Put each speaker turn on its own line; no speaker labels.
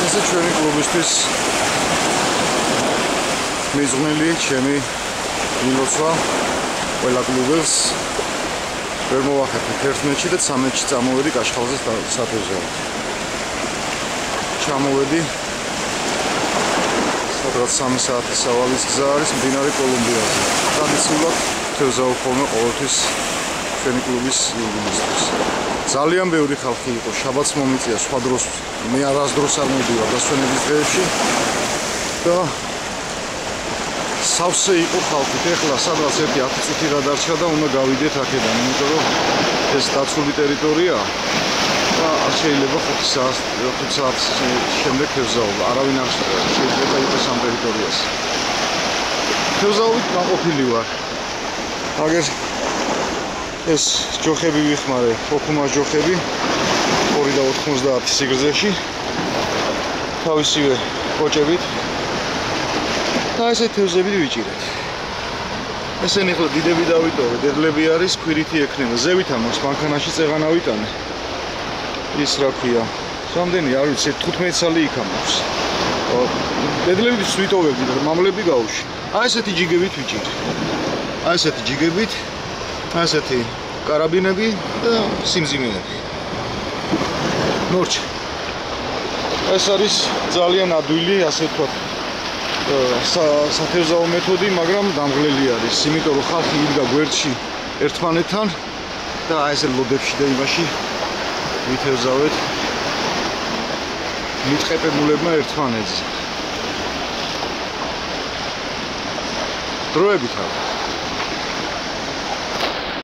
ესე ჩვენი კლუბისთვის მიზღვნილი ჩემი მილოცვა ყველა კლუბელს ვერ მოვახერხეთ 11-ში და 13-ში წამოვედი კაშხალზე სათევზაოდ. ჩამოვედი სადღაც 3 საათის სავალის გზა არის მდინარე კოლუმბიაზე. ტრადიციულად თევზაო ხოლმე ყოველთვის ჩვენი კლუბის იუბილეისთვის. ძალიან ბევრი ხალხი იყო, შაბათს მომიწია, სხვა დროს მე არასდროს არ მოდივარ დასვენების დღეებში და სავსე იყო ხალხით. ეხლა სადღაც 1-10 წუთი რა დარჩა და უნდა გავიდეთ აქედან, იმიტომ რომ ეს დაცული ტერიტორიაა და არ შეიძლება 5 საათის შემდეგ თევზაობა. არავინ არ შეიძლება იყოს ამ ტერიტორიაზე. თევზაობით გაყოფილი ვარ. აგერ ეს ჯოხები ვიხმარე, ოქუმას ჯოხები 2.90 სიგრძეში. თავისივე კოჭებით და ესე თევზები ვიჭირეთ. ესენი ახლა დიდები დავიტოვე, დედლები არის, ქვირითი ექნება. ზევით ამას მანქანაში წეღანა ვიტანე. ის რა ქვია? რამდენი არ ვიცი, 15 წელი იქ ამობს. დედლებს ვიტოვებდი და მამლები გავუში. აი ესეთი ჯიგებით ვიჭირე. აი ესეთი ჯიგებით, აი ესეთი კარაბინები და სიმძიმეები. ნორჩი. ეს არის ძალიან ადვილი, ასე ვთქვათ, სათევზაო მეთოდი, მაგრამ დამღლელი არის, იმიტომ რომ ხალხი იდგა გვერდში ერთმანეთთან და აი ესე ლოდებში და იმაში ვითევზავეთ მიტყეპებულებმა ერთმანეთზე. დროებით არა.